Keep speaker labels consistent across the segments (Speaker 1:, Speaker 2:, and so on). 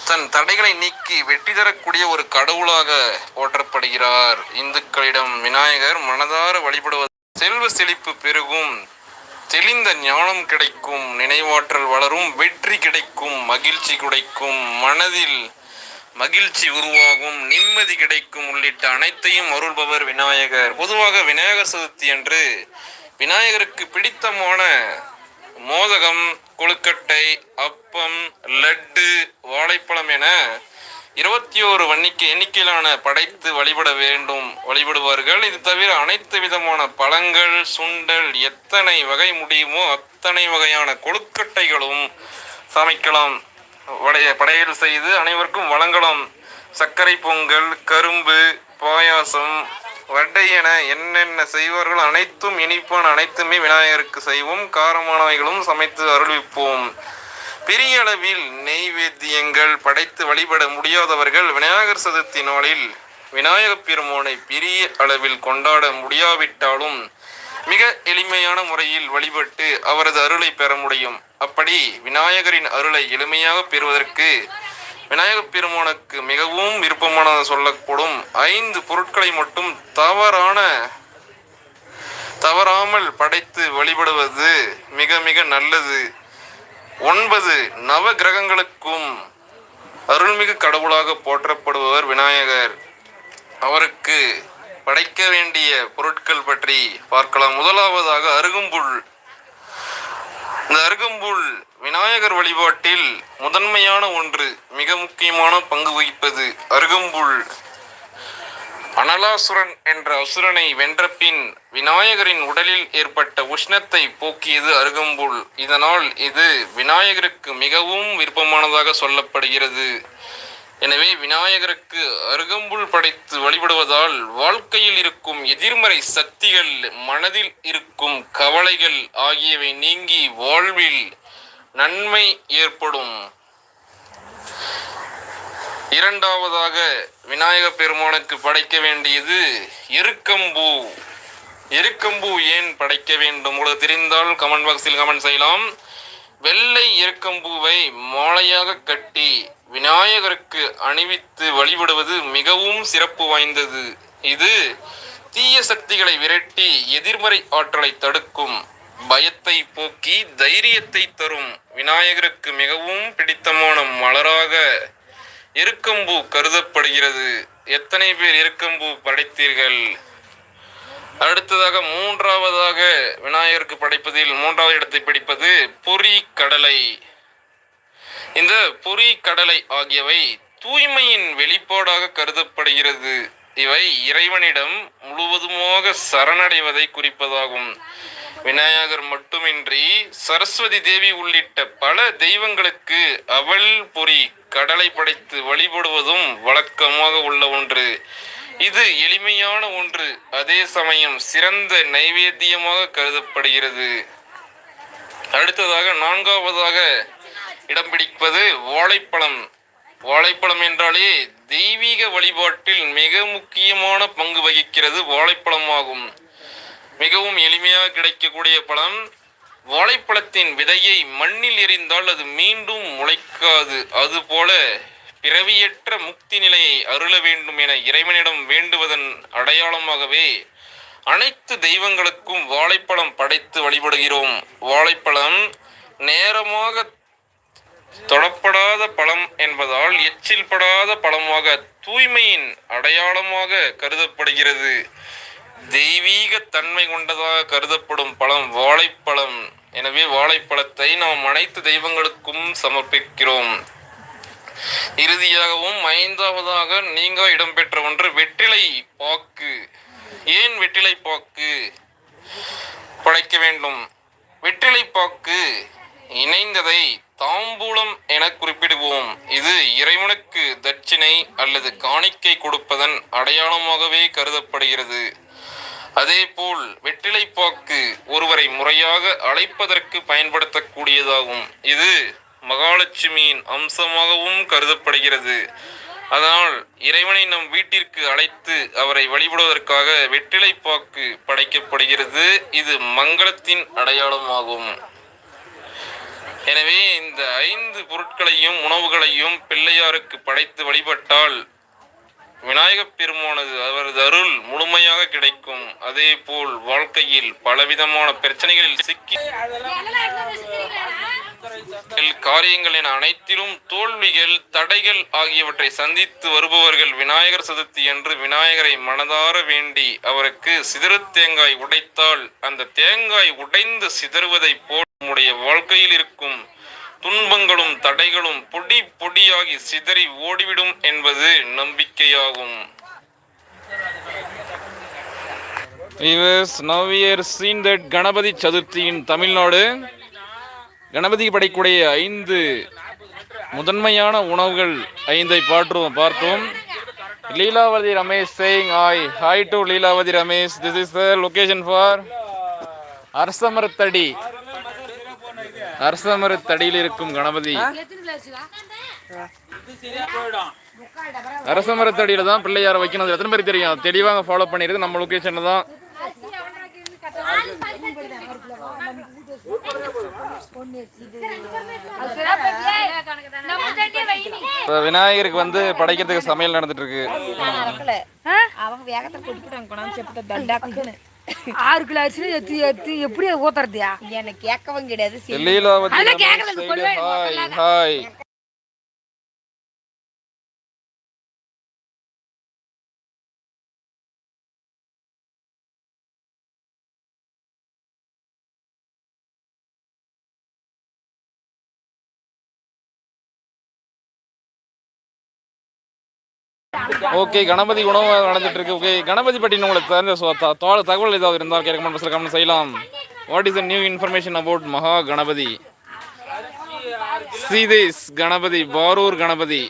Speaker 1: தன் தடைகளை நீக்கி வெற்றி தரக்கூடிய ஒரு கடவுளாக போற்றப்படுகிறார். இந்துக்களிடம் விநாயகர் மனதார வழிபடுவது செல்வ செழிப்பு பெருகும், தெளிந்த ஞானம் கிடைக்கும், நினைவாற்றல் வளரும், வெற்றி கிடைக்கும், மகிழ்ச்சி கிடைக்கும், மனதில் மகிழ்ச்சி உருவாகும், நிம்மதி கிடைக்கும் உள்ளிட்ட அனைத்தையும் அருள்பவர் விநாயகர். பொதுவாக விநாயகர் சதுர்த்தி அன்று விநாயகருக்கு பிடித்தமான மோதகம், கொழுக்கட்டை, அப்பம், லட்டு, வாழைப்பழம் என 21 எண்ணிக்கையிலான படைத்து வழிபடுவார்கள். இது தவிர அனைத்து விதமான பழங்கள், சுண்டல், எத்தனை வகை முடியுமோ அத்தனை வகையான கொழுக்கட்டைகளும் சமைக்கலாம், படையல் செய்து அனைவருக்கும் வழங்கலாம். சர்க்கரை பொங்கல், கரும்பு, பாயாசம், வடை என என்னென்ன செய்வார்கள் அனைத்தும் இனிப்பான அனைத்துமே விநாயகருக்கு செய்வோம். காரமானவைகளும் சமைத்து அருள்விப்போம். பெரிய அளவில் நெய்வேத்தியங்கள் படைத்து வழிபட முடியாதவர்கள் விநாயகர் சதுர்த்தி நாளில் விநாயகப் பெருமானை பெரிய அளவில் கொண்டாட முடியாவிட்டாலும் மிக எளிமையான முறையில் வழிபட்டு அவரது அருளை பெற முடியும். அப்படி விநாயகரின் அருளை எளிமையாக பெறுவதற்கு விநாயகப் பெருமானுக்கு மிகவும் விருப்பமான சொல்லப்படும் 5 பொருட்களை மட்டும் தவறாமல் படைத்து வழிபடுவது மிக மிக நல்லது. 9 நவ கிரகங்களுக்கும் அருள்மிகு கடவுளாக போற்றப்படுபவர் விநாயகர். அவருக்கு படைக்க வேண்டிய பொருட்கள் பற்றி பார்க்கலாம். முதலாவதாக அருகம்புல். இந்த அருகம்புல் விநாயகர் வழிபாட்டில் முதன்மையான ஒன்று, மிக முக்கியமான பங்கு வகிப்பது அருகம்புல். அனலாசுரன் என்ற அசுரனை வென்ற பின் விநாயகரின் உடலில் ஏற்பட்ட உஷ்ணத்தை போக்கியது அருகம்புல். இதனால் இது விநாயகருக்கு மிகவும் விருப்பமானதாக சொல்லப்படுகிறது. எனவே விநாயகருக்கு அருகம்புல் படைத்து வழிபடுவதால் வாழ்க்கையில் இருக்கும் எதிர்மறை சக்திகள், மனதில் இருக்கும் கவலைகள் ஆகியவை நீங்கி வாழ்வில் நன்மை ஏற்படும். இரண்டாவதாக விநாயக பெருமானுக்கு படைக்க வேண்டியது எருக்கம்பூ. எருக்கம்பூ ஏன் படைக்க வேண்டும்? உங்களுக்கு தெரிந்தால் கமெண்ட் பாக்ஸில் கமெண்ட் செய்யலாம். வெள்ளை எருக்கம்பூவை மாலையாக கட்டி விநாயகருக்கு அணிவித்து வழிபடுவது மிகவும் சிறப்பு வாய்ந்தது. இது தீய சக்திகளை விரட்டி எதிர்மறை ஆற்றலை தடுக்கும், பயத்தை போக்கி தைரியத்தை தரும். விநாயகருக்கு மிகவும் பிடித்தமான மலராக எருக்கம்பூ கருதப்படுகிறது. எத்தனை பேர் எருக்கம்பூ படைத்தீர்கள்? அடுத்ததாக மூன்றாவதாக விநாயகருக்கு படைப்பதில் 3வது இடத்தை பிடிப்பது பொரி கடலை. இந்த பொரி கடலை ஆகியவை தூய்மையின் வெளிப்பாடாக கருதப்படுகிறது. இவை இறைவனிடம் முழுவதுமாக சரணடைவதை குறிப்பதாகும். விநாயகர் மட்டுமின்றி சரஸ்வதி தேவி உள்ளிட்ட பல தெய்வங்களுக்கு அவல் பொரி கடலை படைத்து வழிபடுவதும் வழக்கமாக உள்ள ஒன்று. இது எளிமையான ஒன்று, அதே சமயம் சிறந்த நைவேத்தியமாக கருதப்படுகிறது. அடுத்ததாக 4வதாக இடம் பிடிப்பது வாழைப்பழம். வாழைப்பழம் என்றாலே தெய்வீக வழிபாட்டில் மிக முக்கியமான பங்கு வகிக்கிறது வாழைப்பழம் ஆகும். மிகவும் எளிமையாக கிடைக்கக்கூடிய பழம். வாழைப்பழத்தின் விதையை மண்ணில் எறிந்தால் அது மீண்டும் முளைக்காது. அதுபோல பிறவியற்ற முக்தி நிலையை அருள வேண்டும் என இறைவனிடம் வேண்டுவதன் அடையாளமாகவே அனைத்து தெய்வங்களுக்கும் வாழைப்பழம் படைத்து வழிபடுகிறோம். வாழைப்பழம் நேரமாக தொடப்படாத பழம் என்பதால் எச்சில் படாத பழமாக தூய்மையின் அடையாளமாக கருதப்படுகிறது. தெய்வீக தன்மை கொண்டதாக கருதப்படும் பழம் வாழைப்பழம். எனவே வாழைப்பழத்தை நாம் அனைத்து தெய்வங்களுக்கும் சமர்ப்பிக்கிறோம். இறுதியாகவும் 5வதாக நீங்க இடம்பெற்ற ஒன்று வெற்றிலை பாக்கு. ஏன் வெற்றிலை பாக்கு படைக்க வேண்டும்? வெற்றிலை பாக்கு இணைந்ததை தாம்பூலம் என குறிப்பிடுவோம். இது இறைவனுக்கு தட்சிணை அல்லது காணிக்கை கொடுப்பதன் அடையாளமாகவே கருதப்படுகிறது. அதேபோல் வெற்றிலைப்பாக்கு ஒருவரை முறையாக அழைப்பதற்கு பயன்படுத்தக்கூடியதாகும். இது மகாலட்சுமியின் அம்சமாகவும் கருதப்படுகிறது. அதனால் இறைவனை நம் வீட்டிற்கு அழைத்து அவரை வழிபடுவதற்காக வெற்றிலைப்பாக்கு படைக்கப்படுகிறது. இது மங்களத்தின் அடையாளமாகும். எனவே இந்த 5 பொருட்களையும் உணவுகளையும் பிள்ளையாருக்கு படைத்து வழிபட்டால் விநாயகப் பெருமானது அவரது அருள் முழுமையாக கிடைக்கும். அதே போல் வாழ்க்கையில் பலவிதமான பிரச்சனைகளில் சிக்கி காரியங்களின் அனைத்திலும் தோல்விகள், தடைகள் ஆகியவற்றை சந்தித்து வருபவர்கள் விநாயகர் சதுர்த்தி என்று விநாயகரை மனதார வேண்டி அவருக்கு சிதறு தேங்காய் உடைத்தால் அந்த தேங்காய் உடைந்து சிதறுவதை போல் நம்முடைய வாழ்க்கையில் இருக்கும் துன்பங்களும் தடைகளும் பொடி பொடியாகி சிதறி ஓடிவிடும் என்பது நம்பிக்கையாகும். Now we are seen that Ganapathi சதுர்த்தியின் Tamil Nadu கணபதிக்கு படைக்கூடிய 5 முதன்மையான உணவுகள் 5ஐ பார்த்தோம். Leelavathi Ramesh saying hi to Leelavathi Ramesh. This is the location for அரசமரத்தடி. அரசமரத்தடியில் இருக்கும் கணபதி. அரசமரத்தடியில தான் பிள்ளையார வைக்கணும். எத்தனை பேருக்கு தெரியும்? தெளிவாக ஃபாலோ பண்ணிருக்கு. நம்ம லொகேஷன்ல தான். விநாயகருக்கு வந்து படைக்கிறதுக்கு சமையல் நடந்துட்டு இருக்கு.
Speaker 2: அவங்க வேகத்தை கொட்டிட்டாங்க கொண்டாந்து செப்பத்தை தண்டாக்குன்னு 6 கிலோ அரிசி எத்தி எப்படி ஊத்துறதுயா? எனக்கு கேட்கவும் கிடையாது.
Speaker 1: ஹாய் ஓகே, கணபதி உணவு நடந்துட்டு இருக்கு. ஓகே, கணபதி பற்றி உங்களுக்கு தகவல் ஏதாவது இருந்தால் கமெண்ட் செய்யலாம். What is the new information about மகா கணபதி? See this Ganapathi, Barur Ganapathi.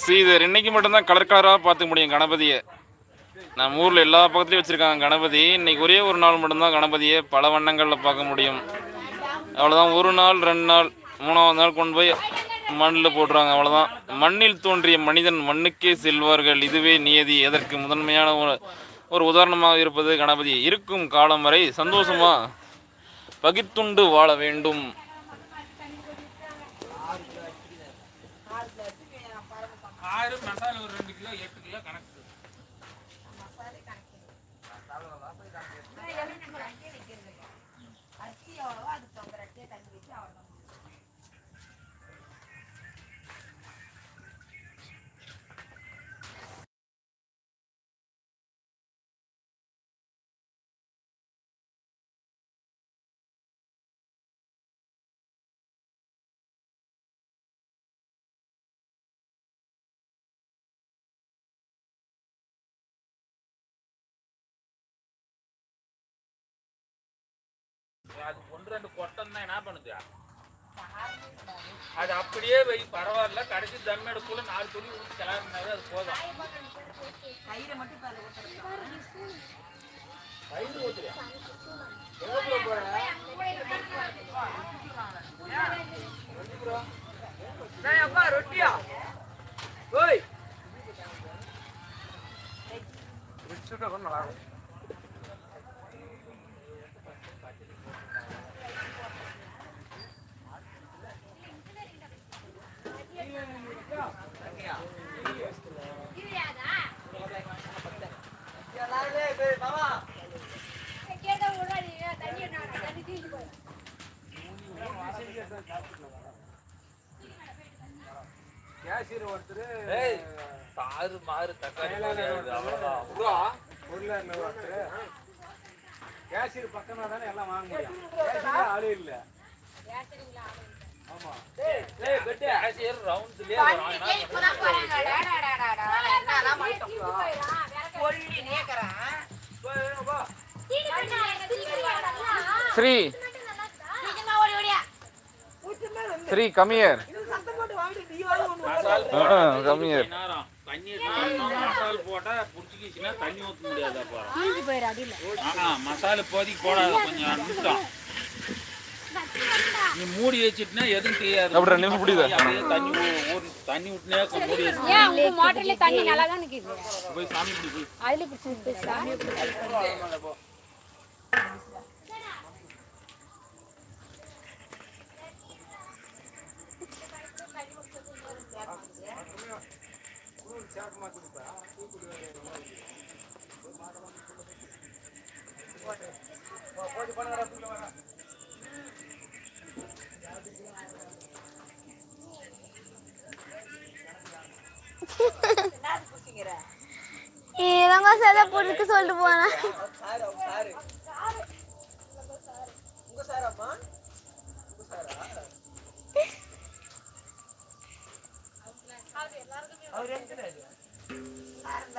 Speaker 1: சீதர் இன்னைக்கு மட்டும்தான் கலர் கலராக பார்த்துக்க முடியும் கணபதியை. நம்ம ஊரில் எல்லா பக்கத்துலையும் வச்சுருக்காங்க கணபதி. இன்னைக்கு ஒரே ஒரு நாள் மட்டும்தான் கணபதியை பல வண்ணங்களில் பார்க்க முடியும். அவ்வளோதான். 1 நாள் 2 நாள் 3ஆவது நாள் கொண்டு போய் மண்ணில் போட்டுருவாங்க. அவ்வளோதான். மண்ணில் தோன்றிய மனிதன் மண்ணுக்கே செல்வார்கள். இதுவே நியதி. எதற்கு முதன்மையான ஒரு உதாரணமாக இருப்பது கணபதி. இருக்கும் காலம் வரை சந்தோஷமா பகித்துண்டு வாழ வேண்டும்.
Speaker 3: அது 1-2 கொட்டம் தான் என்ன பண்ணுது? அது அப்படியே வை, பரவாயில்ல. கடைசி தம் எடுக்குள்ள 4 துணி ஊற்றி கிளறினாவே அது போதும். தயிரை மட்டும் தயிர் ஊற்றுறியா? எவ்வளோ போற? அப்பா ரொட்டியா? ஓய் ரிச்சுட்டா கொஞ்சம் நல்லா இருக்கும். கேஷியர் ஒருத்தர் தாறு மாறு தக்காளி அவ்வளோதான். ஒருத்தர் கேஷியர் பக்கம்னா தானே எல்லாம் வாங்க முடியும். ஆளே இல்லை. ஆமா கேஷியர் ரவுண்ட்லயே
Speaker 1: Sri, come here. கம்மியா இருக்கு.
Speaker 3: நேரம் தண்ணி மசால் போட்டா புடிச்சிக்கிச்சுன்னா தண்ணி ஊற்ற முடியாது. அப்புறம் மசாலா இப்போதைக்கு போடாத, கொஞ்சம் நிமிஷம் நீ மூடி வச்சிட்டுனா எதுவும் தெரியாது.
Speaker 1: அப்புறம் 2 நிமிஷம் பிடிக்குதா?
Speaker 3: தண்ணி விட்டுனே மூடி வச்சு
Speaker 2: ஏன் உங்க மோட்டர்ல தண்ணி நல்லா தான் நிக்குது.
Speaker 3: போய் சாமி குடி போய்.
Speaker 2: அதுல பிடிச்சி போய் சாமி
Speaker 4: இதங்க சத புடிக்கு சொல்லிட்டு போனா உங்க சாரம்மா உங்க சாரா அவர் எல்லாருக்கும் அவர்